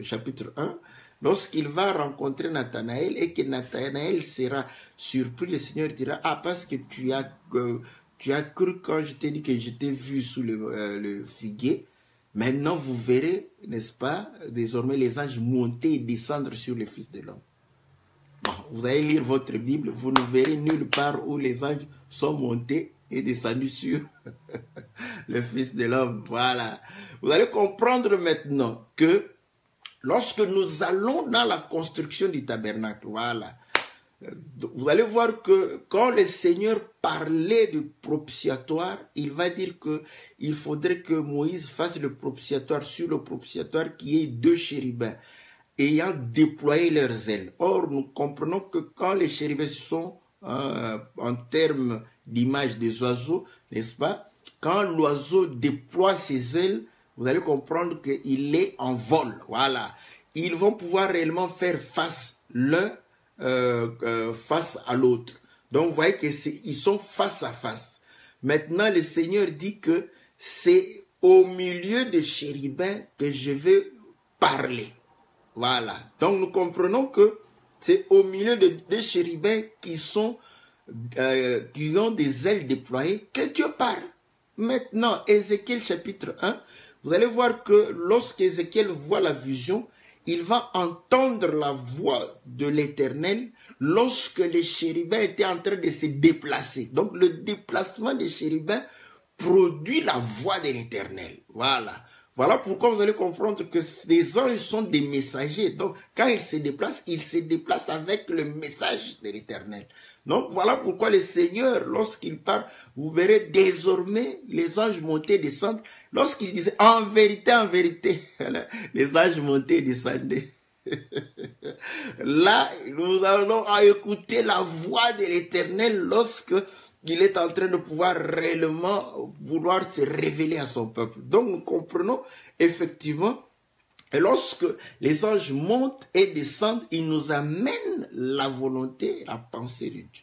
chapitre 1, lorsqu'il va rencontrer Nathanaël et que Nathanaël sera surpris, le Seigneur dira, ah, parce que tu as cru quand je t'ai dit que je t'ai vu sous le figuier, maintenant vous verrez, n'est-ce pas, désormais les anges monter et descendre sur le Fils de l'homme. Bon, vous allez lire votre Bible, vous ne verrez nulle part où les anges sont montés et descendus sur le Fils de l'homme. Voilà. Vous allez comprendre maintenant que lorsque nous allons dans la construction du tabernacle, voilà, vous allez voir que quand le Seigneur parlait du propitiatoire, il va dire qu'il faudrait que Moïse fasse le propitiatoire sur le propitiatoire qui est 2 chérubins ayant déployé leurs ailes. Or, nous comprenons que quand les chérubins sont en termes d'image des oiseaux, n'est-ce pas? Quand l'oiseau déploie ses ailes, vous allez comprendre qu'il est en vol. Voilà. Ils vont pouvoir réellement faire face l'un face à l'autre. Donc, vous voyez qu'ils sont face à face. Maintenant, le Seigneur dit que c'est au milieu des chérubins que je vais parler. Voilà. Donc, nous comprenons que c'est au milieu des chérubins qui ont des ailes déployées que Dieu parle. Maintenant, Ézéchiel chapitre 1, vous allez voir que lorsqu'Ézéchiel voit la vision, il va entendre la voix de l'Éternel lorsque les chérubins étaient en train de se déplacer. Donc, le déplacement des chérubins produit la voix de l'Éternel. Voilà. Voilà pourquoi vous allez comprendre que les anges sont des messagers. Donc, quand ils se déplacent avec le message de l'Éternel. Donc, voilà pourquoi le Seigneur, lorsqu'il parle, vous verrez désormais les anges monter et descendre. Lorsqu'il disait, en vérité, les anges montaient et descendaient. Là, nous allons écouter la voix de l'Éternel lorsque il est en train de pouvoir réellement vouloir se révéler à son peuple. Donc, nous comprenons effectivement, et lorsque les anges montent et descendent, ils nous amènent la volonté, la pensée de Dieu.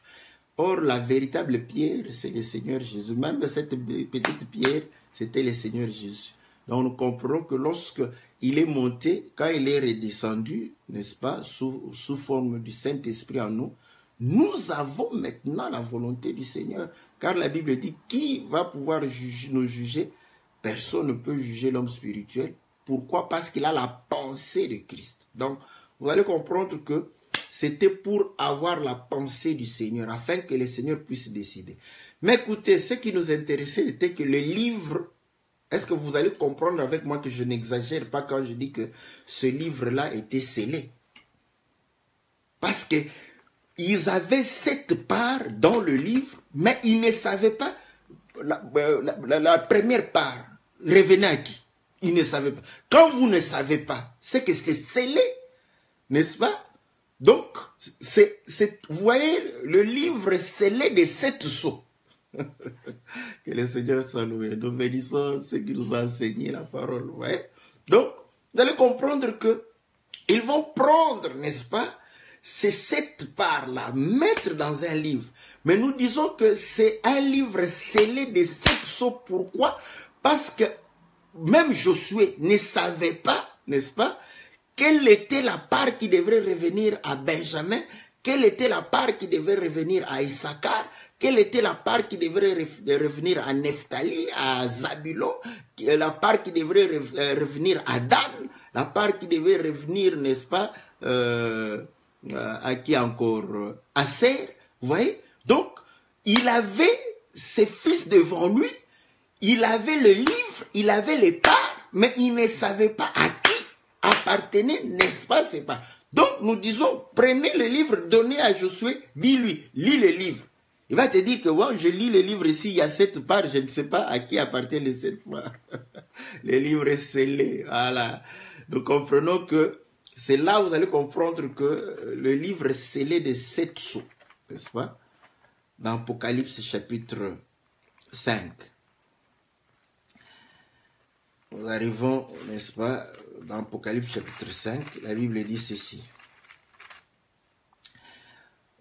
Or, la véritable pierre, c'est le Seigneur Jésus. Même cette petite pierre, c'était le Seigneur Jésus. Donc, nous comprenons que lorsque il est monté, quand il est redescendu, n'est-ce pas, sous forme du Saint-Esprit en nous, nous avons maintenant la volonté du Seigneur. Car la Bible dit, qui va pouvoir nous juger? Personne ne peut juger l'homme spirituel. Pourquoi? Parce qu'il a la pensée de Christ. Donc, vous allez comprendre que c'était pour avoir la pensée du Seigneur, afin que le Seigneur puisse décider. Mais écoutez, ce qui nous intéressait était que le livre, est-ce que vous allez comprendre avec moi que je n'exagère pas quand je dis que ce livre-là était scellé? Parce que ils avaient cette part dans le livre, mais ils ne savaient pas la première part revenait à qui? Ils ne savaient pas. Quand vous ne savez pas, c'est que c'est scellé, n'est-ce pas? Donc, vous voyez, le livre scellé de 7 sceaux. Que le Seigneur soit loué. Nous bénissons ceux qui nous ont enseigné la parole. Vous voyez? Donc, vous allez comprendre que ils vont prendre, n'est-ce pas, ces 7 parts-là, mettre dans un livre. Mais nous disons que c'est un livre scellé de 7 sceaux. Pourquoi? Parce que même Josué ne savait pas, n'est-ce pas, quelle était la part qui devrait revenir à Benjamin, quelle était la part qui devait revenir à Issachar, quelle était la part qui devrait revenir à Nephtali, à Zabulon, la part qui devrait revenir à Dan, la part qui devait revenir, n'est-ce pas, à qui encore? À Aser, vous voyez? Donc, il avait ses fils devant lui, il avait le livre, il avait les parts, mais il ne savait pas à qui appartenait, n'est-ce pas, ces parts. Donc, nous disons, prenez le livre, donnez à Josué, dis-lui, lis le livre. Il va te dire que, ouais, je lis le livre ici, il y a 7 parts, je ne sais pas à qui appartiennent les 7 parts. Le livre est scellé, voilà. Nous comprenons que c'est là où vous allez comprendre que le livre est scellé de 7 sceaux, n'est-ce pas? Dans Apocalypse chapitre 5. Nous arrivons, n'est-ce pas, dans Apocalypse chapitre 5, la Bible dit ceci.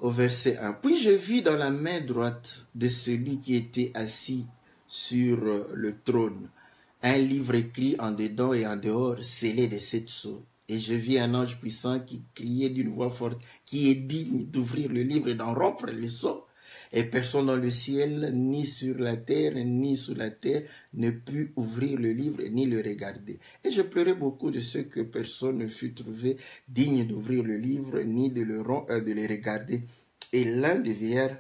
Au verset 1. Puis je vis dans la main droite de celui qui était assis sur le trône un livre écrit en dedans et en dehors, scellé de 7 sceaux. Et je vis un ange puissant qui criait d'une voix forte, qui est digne d'ouvrir le livre et d'en rompre les sceaux. Et personne dans le ciel, ni sur la terre, ni sous la terre, ne put ouvrir le livre ni le regarder. Et je pleurais beaucoup de ce que personne ne fut trouvé digne d'ouvrir le livre, ni de le regarder. Et l'un des vieillards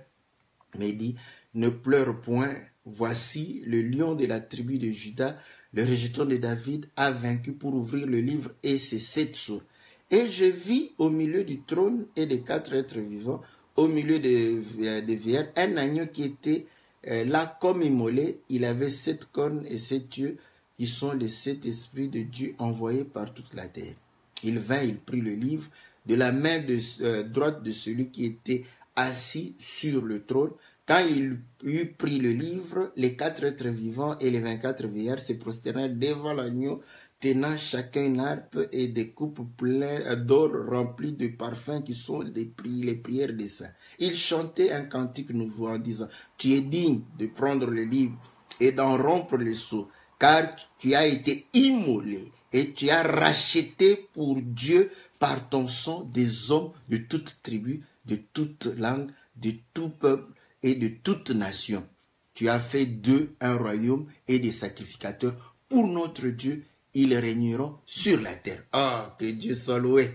me dit, ne pleure point, voici le lion de la tribu de Juda, le rejeton de David, a vaincu pour ouvrir le livre et ses 7 sceaux. Et je vis au milieu du trône et des 4 êtres vivants, au milieu des vieillards, un agneau qui était là comme immolé. Il avait 7 cornes et 7 yeux, qui sont les 7 esprits de Dieu envoyés par toute la terre. Il vint, il prit le livre de la main droite de celui qui était assis sur le trône. Quand il eut pris le livre, les 4 êtres vivants et les 24 vieillards se prosternèrent devant l'agneau, tenant chacun une harpe et des coupes pleines d'or remplies de parfums qui sont les prières des saints. Ils chantaient un cantique nouveau en disant, tu es digne de prendre le livre et d'en rompre les sceaux, car tu as été immolé et tu as racheté pour Dieu par ton sang des hommes de toute tribu, de toute langue, de tout peuple et de toute nation. Tu as fait d'eux un royaume et des sacrificateurs pour notre Dieu. Ils régneront sur la terre. Oh, que Dieu soit loué.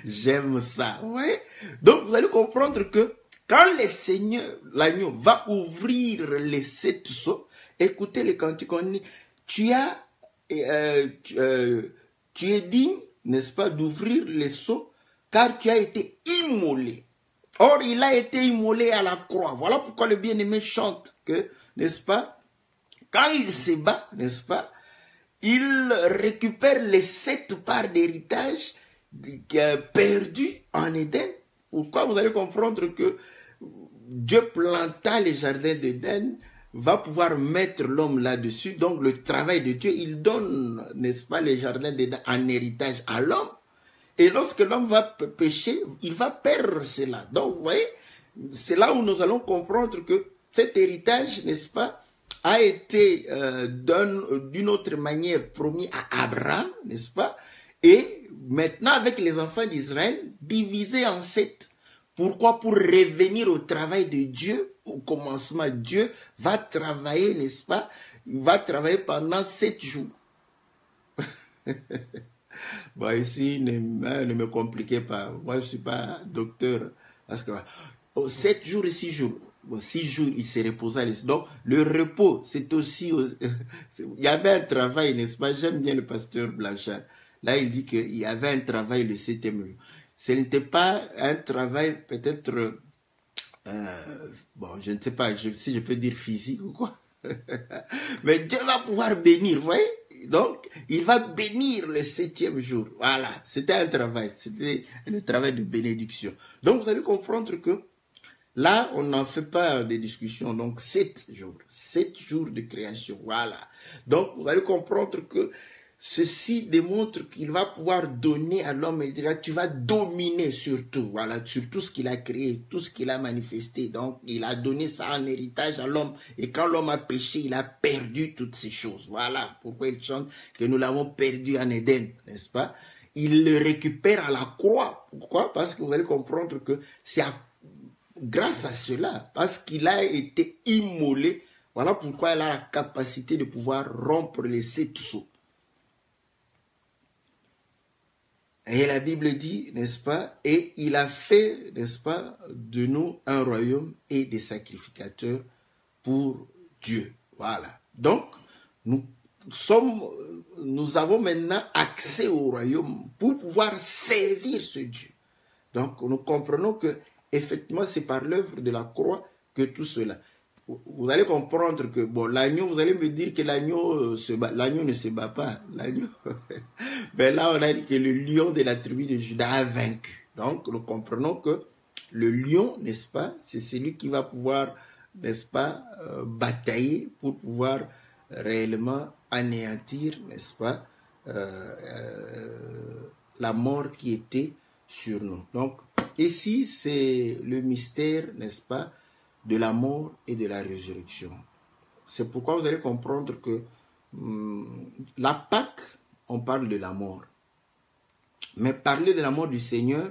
J'aime ça. Ouais. Donc, vous allez comprendre que quand le Seigneur, l'agneau, va ouvrir les 7 sceaux, écoutez les cantiques, on dit, tu es digne, n'est-ce pas, d'ouvrir les sceaux, car tu as été immolé. Or, il a été immolé à la croix. Voilà pourquoi le bien-aimé chante que, n'est-ce pas, quand il se bat, n'est-ce pas, il récupère les 7 parts d'héritage perdus en Éden. Pourquoi? Vous allez comprendre que Dieu planta les jardins d'Éden, va pouvoir mettre l'homme là-dessus. Donc, le travail de Dieu, il donne, n'est-ce pas, les jardins d'Éden en héritage à l'homme. Et lorsque l'homme va pécher, il va perdre cela. Donc, vous voyez, c'est là où nous allons comprendre que cet héritage, n'est-ce pas, a été d'une autre manière promis à Abraham, n'est-ce pas, et maintenant avec les enfants d'Israël, divisé en 7. Pourquoi? Pour revenir au travail de Dieu. Au commencement, Dieu va travailler, n'est-ce pas, il va travailler pendant 7 jours. Bon, ici, ne me compliquez pas. Moi, je ne suis pas docteur. Parce que 7 jours et 6 jours. Bon, 6 jours, il se reposa. Donc, le repos, c'est aussi... il y avait un travail, n'est-ce pas? J'aime bien le pasteur Blanchard. Là, il dit qu'il y avait un travail le 7e jour. Ce n'était pas un travail peut-être... bon, je ne sais pas si je peux dire physique ou quoi. Mais Dieu va pouvoir bénir, vous voyez? Donc, il va bénir le 7e jour. Voilà, c'était un travail. C'était le travail de bénédiction. Donc, vous allez comprendre que là, on n'en fait pas de discussion. Donc, 7 jours. 7 jours de création. Voilà. Donc, vous allez comprendre que ceci démontre qu'il va pouvoir donner à l'homme, il dira, tu vas dominer sur tout, voilà, sur tout ce qu'il a créé, tout ce qu'il a manifesté. Donc, il a donné ça en héritage à l'homme. Et quand l'homme a péché, il a perdu toutes ces choses. Voilà pourquoi il chante que nous l'avons perdu en Éden, n'est-ce pas? Il le récupère à la croix. Pourquoi? Parce que vous allez comprendre que c'est grâce à cela, parce qu'il a été immolé. Voilà pourquoi il a la capacité de pouvoir rompre les 7 sceaux. Et la Bible dit, n'est-ce pas, et il a fait, n'est-ce pas, de nous un royaume et des sacrificateurs pour Dieu. Voilà. Donc, nous avons maintenant accès au royaume pour pouvoir servir ce Dieu. Donc, nous comprenons que, effectivement, c'est par l'œuvre de la croix que tout cela. Vous allez comprendre que, bon, l'agneau, vous allez me dire que l'agneau ne se bat pas. L'agneau, ben là, on a dit que le lion de la tribu de Juda a vaincu. Donc, nous comprenons que le lion, n'est-ce pas, c'est celui qui va pouvoir, n'est-ce pas, batailler pour pouvoir réellement anéantir, n'est-ce pas, la mort qui était sur nous. Donc, ici, c'est le mystère, n'est-ce pas, de la mort et de la résurrection. C'est pourquoi vous allez comprendre que la Pâque, on parle de la mort. Mais parler de la mort du Seigneur,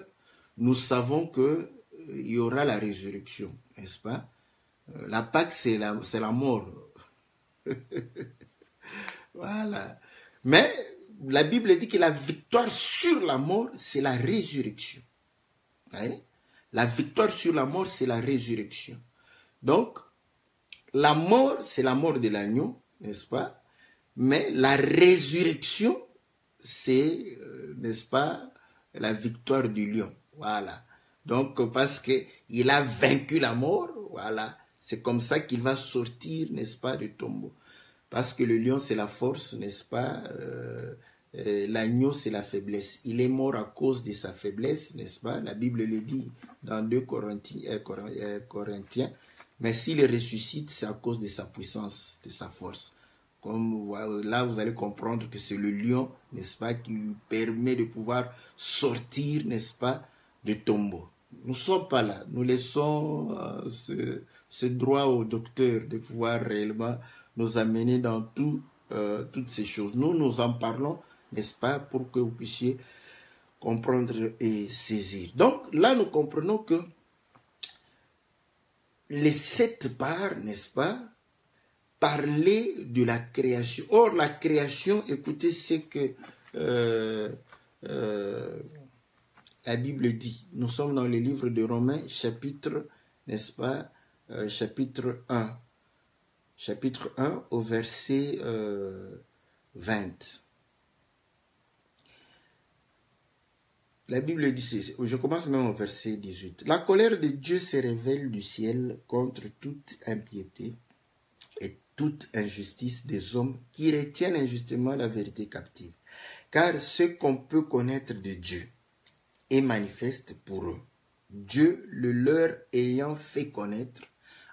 nous savons qu'il y aura la résurrection, n'est-ce pas? La Pâque, c'est la mort. Voilà. Mais la Bible dit que la victoire sur la mort, c'est la résurrection. Hein? La victoire sur la mort, c'est la résurrection. Donc, la mort, c'est la mort de l'agneau, n'est-ce pas? Mais la résurrection, c'est, n'est-ce pas, la victoire du lion. Voilà. Donc, parce qu'il a vaincu la mort, voilà. C'est comme ça qu'il va sortir, n'est-ce pas, du tombeau. Parce que le lion, c'est la force, n'est-ce pas? L'agneau, c'est la faiblesse. Il est mort à cause de sa faiblesse, n'est-ce pas? La Bible le dit dans 2 Corinthiens. Mais s'il ressuscite, c'est à cause de sa puissance, de sa force. Comme là, vous allez comprendre que c'est le lion, n'est-ce pas, qui lui permet de pouvoir sortir, n'est-ce pas, du tombeau. Nous ne sommes pas là. Nous laissons ce droit au docteur de pouvoir réellement nous amener dans toutes ces choses. Nous en parlons, n'est-ce pas, pour que vous puissiez comprendre et saisir. Donc là, nous comprenons que les 7 parts, n'est-ce pas, parlaient de la création. Or, la création, écoutez ce que la Bible dit. Nous sommes dans le livre de Romains, chapitre, n'est-ce pas, chapitre 1. Chapitre 1 au verset 20. La Bible dit, je commence même au verset 18. La colère de Dieu se révèle du ciel contre toute impiété et toute injustice des hommes qui retiennent injustement la vérité captive. Car ce qu'on peut connaître de Dieu est manifeste pour eux. Dieu le leur ayant fait connaître,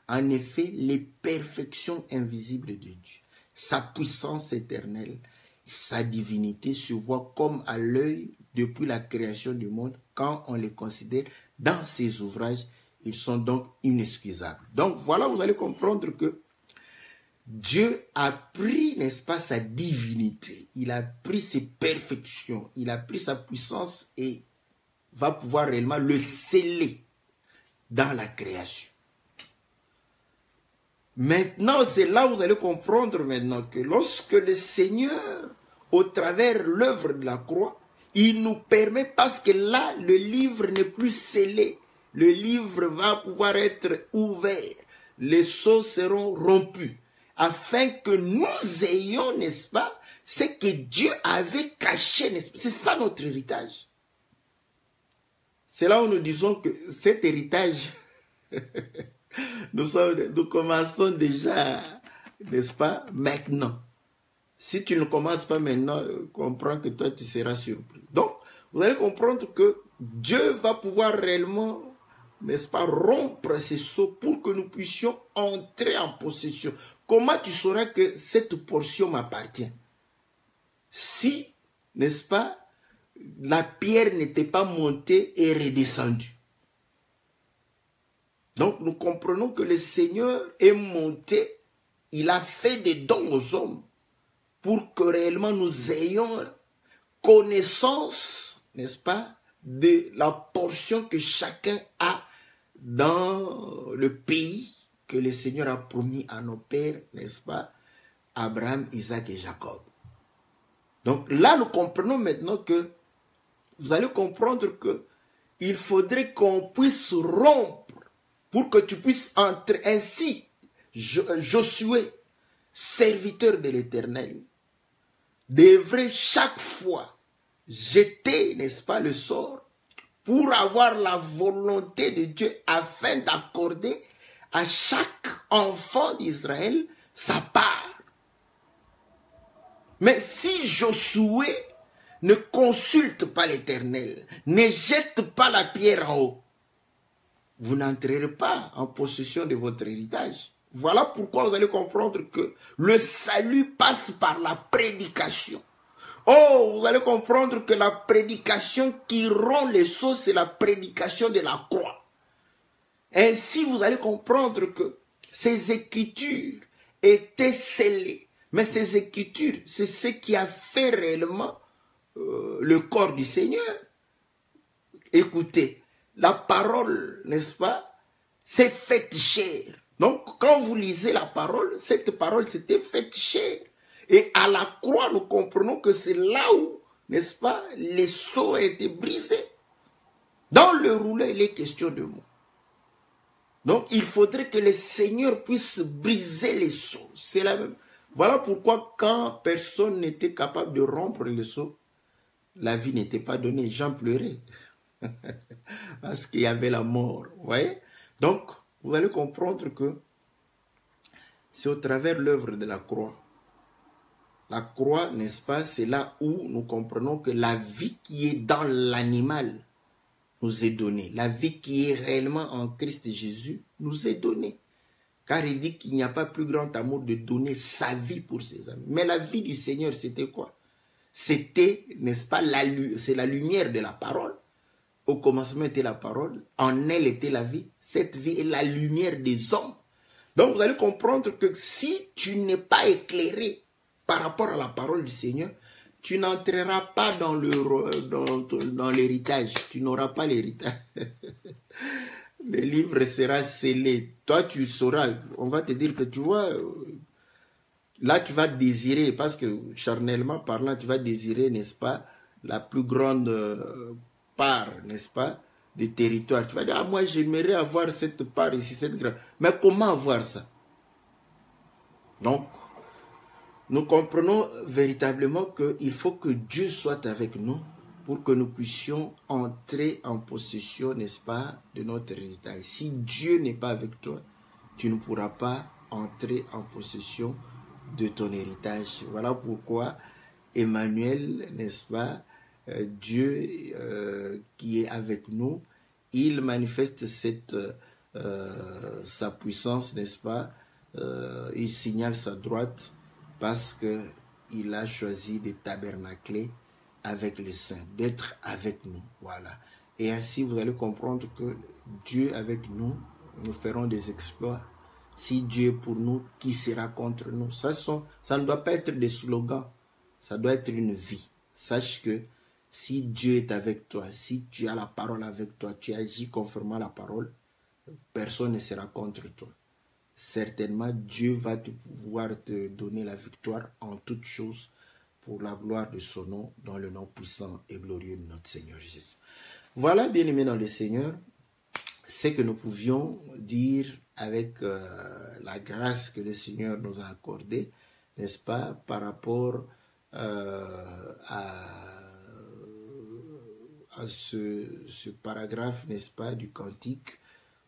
en effet, les perfections invisibles de Dieu, sa puissance éternelle, sa divinité se voient comme à l'œil depuis la création du monde. Quand on les considère dans ses ouvrages, ils sont donc inexcusables. Donc voilà, vous allez comprendre que Dieu a pris, n'est-ce pas, sa divinité, il a pris ses perfections, il a pris sa puissance et va pouvoir réellement le sceller dans la création. Maintenant, c'est là où vous allez comprendre maintenant que lorsque le Seigneur, au travers l'œuvre de la croix, il nous permet, parce que là, le livre n'est plus scellé, le livre va pouvoir être ouvert, les sceaux seront rompus, afin que nous ayons, n'est-ce pas, ce que Dieu avait caché, n'est-ce pas, c'est ça notre héritage. C'est là où nous disons que cet héritage, nous commençons déjà, n'est-ce pas, maintenant. Si tu ne commences pas maintenant, comprends que toi, tu seras surpris. Donc, vous allez comprendre que Dieu va pouvoir réellement, n'est-ce pas, rompre ces sceaux pour que nous puissions entrer en possession. Comment tu sauras que cette portion m'appartient? Si, n'est-ce pas, la pierre n'était pas montée et redescendue. Donc, nous comprenons que le Seigneur est monté, il a fait des dons aux hommes pour que réellement nous ayons connaissance, n'est-ce pas, de la portion que chacun a dans le pays que le Seigneur a promis à nos pères, n'est-ce pas, Abraham, Isaac et Jacob. Donc là, nous comprenons maintenant que vous allez comprendre que il faudrait qu'on puisse rompre pour que tu puisses entrer. Ainsi, Josué, serviteur de l'Éternel, devrait chaque fois jeter, n'est-ce pas, le sort pour avoir la volonté de Dieu afin d'accorder à chaque enfant d'Israël sa part. Mais si Josué ne consulte pas l'Éternel, ne jette pas la pierre en haut, vous n'entrerez pas en possession de votre héritage. Voilà pourquoi vous allez comprendre que le salut passe par la prédication. Oh, vous allez comprendre que la prédication qui rompt les sceaux, c'est la prédication de la croix. Ainsi, vous allez comprendre que ces écritures étaient scellées. Mais ces écritures, c'est ce qui a fait réellement le corps du Seigneur. Écoutez, la parole, n'est-ce pas, c'est faite chair. Donc, quand vous lisez la parole, cette parole s'était faite chair. Et à la croix, nous comprenons que c'est là où, n'est-ce pas, les sceaux ont été brisés. Dans le rouleau, il est question de mots. Donc, il faudrait que le Seigneur puisse briser les sceaux. C'est la même. Voilà pourquoi, quand personne n'était capable de rompre les sceaux, la vie n'était pas donnée. Jean pleurait. Parce qu'il y avait la mort. Vous voyez? Donc, vous allez comprendre que c'est au travers de l'œuvre de la croix. La croix, n'est-ce pas, c'est là où nous comprenons que la vie qui est dans l'animal nous est donnée. La vie qui est réellement en Christ Jésus nous est donnée. Car il dit qu'il n'y a pas plus grand amour de donner sa vie pour ses amis. Mais la vie du Seigneur, c'était quoi? C'était, n'est-ce pas, c'est la lumière de la parole. Au commencement était la parole, en elle était la vie. Cette vie est la lumière des hommes. Donc vous allez comprendre que si tu n'es pas éclairé par rapport à la parole du Seigneur, tu n'entreras pas dans l'héritage. Tu n'auras pas l'héritage. Le livre sera scellé. Toi, tu sauras. On va te dire que tu vois, là, tu vas désirer, parce que charnellement parlant, tu vas désirer, n'est-ce pas, la plus grande part, n'est-ce pas, du territoire. Tu vas dire, ah, moi, j'aimerais avoir cette part ici, cette grande. Mais comment avoir ça? Donc, nous comprenons véritablement qu'il faut que Dieu soit avec nous pour que nous puissions entrer en possession, n'est-ce pas, de notre héritage. Si Dieu n'est pas avec toi, tu ne pourras pas entrer en possession de ton héritage. Voilà pourquoi Emmanuel, n'est-ce pas, Dieu qui est avec nous, il manifeste sa puissance, n'est-ce pas, il signale sa droite parce qu'il a choisi de tabernacler avec les saints, d'être avec nous, voilà. Et ainsi, vous allez comprendre que Dieu avec nous, nous ferons des exploits. Si Dieu est pour nous, qui sera contre nous? Ça ne doit pas être des slogans, ça doit être une vie. Sache que si Dieu est avec toi, si tu as la parole avec toi, tu agis conformément à la parole, personne ne sera contre toi. Certainement, Dieu va pouvoir te donner la victoire en toutes choses pour la gloire de son nom, dans le nom puissant et glorieux de notre Seigneur Jésus. Voilà, bien-aimés dans le Seigneur, ce que nous pouvions dire avec la grâce que le Seigneur nous a accordée, n'est-ce pas, par rapport à ce paragraphe, n'est-ce pas, du cantique,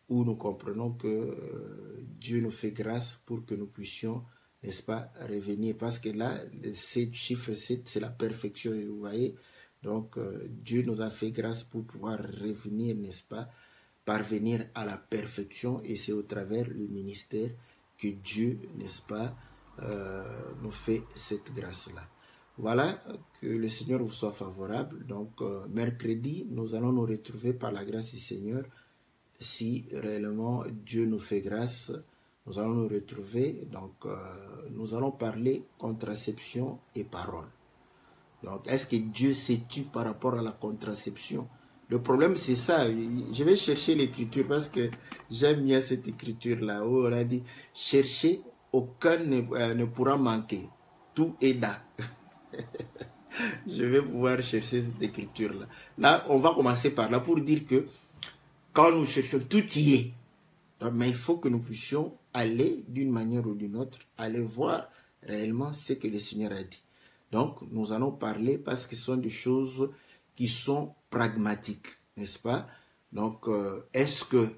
où nous comprenons que Dieu nous fait grâce pour que nous puissions, n'est-ce pas, revenir. Parce que là, le chiffre 7, c'est la perfection, vous voyez. Donc, Dieu nous a fait grâce pour pouvoir revenir, n'est-ce pas, parvenir à la perfection. Et c'est au travers du ministère que Dieu, n'est-ce pas, nous fait cette grâce-là. Voilà, que le Seigneur vous soit favorable. Donc, mercredi, nous allons nous retrouver par la grâce du Seigneur. Si réellement Dieu nous fait grâce, nous allons nous retrouver. Donc, nous allons parler contraception et parole. Donc, est-ce que Dieu s'est tu par rapport à la contraception? Le problème, c'est ça. Je vais chercher l'écriture parce que j'aime bien cette écriture-là où on a dit « Cherchez, aucun ne pourra manquer. Tout est là. » Je vais pouvoir chercher cette écriture-là. Là, on va commencer par là pour dire que quand nous cherchons, tout y est. Mais il faut que nous puissions aller d'une manière ou d'une autre, aller voir réellement ce que le Seigneur a dit. Donc, nous allons parler parce que ce sont des choses qui sont pragmatiques, n'est-ce pas? Donc, est-ce que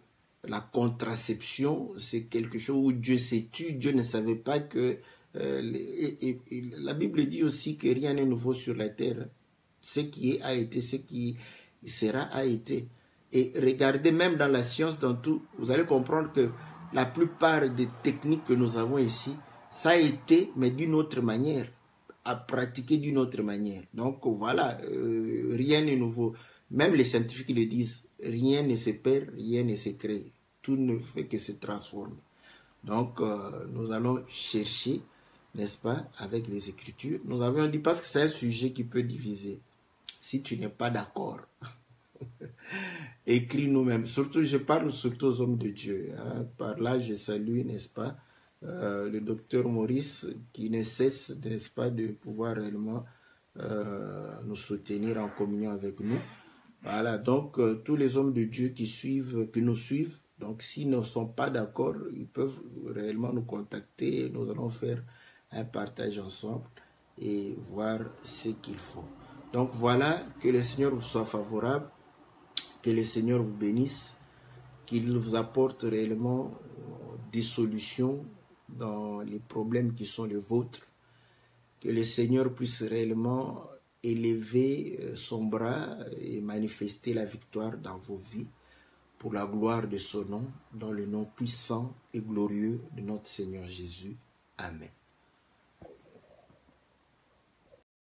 la contraception, c'est quelque chose où Dieu s'est tué, Dieu ne savait pas que... la Bible dit aussi que rien n'est nouveau sur la terre. Ce qui est a été, ce qui sera a été. Et regardez, même dans la science, dans tout, vous allez comprendre que la plupart des techniques que nous avons ici, ça a été, mais d'une autre manière, à pratiquer d'une autre manière. Donc voilà, rien n'est nouveau. Même les scientifiques le disent, rien ne se perd, rien ne se crée. Tout ne fait que se transformer. Donc nous allons chercher, n'est-ce pas, avec les Écritures. Nous avions dit, parce que c'est un sujet qui peut diviser. Si tu n'es pas d'accord, écris nous-mêmes. Surtout, je parle surtout aux hommes de Dieu. Hein. Par là, je salue, n'est-ce pas, le docteur Maurice, qui ne cesse, n'est-ce pas, de pouvoir réellement nous soutenir en communion avec nous. Voilà, donc tous les hommes de Dieu qui nous suivent, donc s'ils ne sont pas d'accord, ils peuvent réellement nous contacter. Nous allons faire un partage ensemble et voir ce qu'il faut. Donc voilà, que le Seigneur vous soit favorable, que le Seigneur vous bénisse, qu'il vous apporte réellement des solutions dans les problèmes qui sont les vôtres, que le Seigneur puisse réellement élever son bras et manifester la victoire dans vos vies pour la gloire de son nom, dans le nom puissant et glorieux de notre Seigneur Jésus. Amen.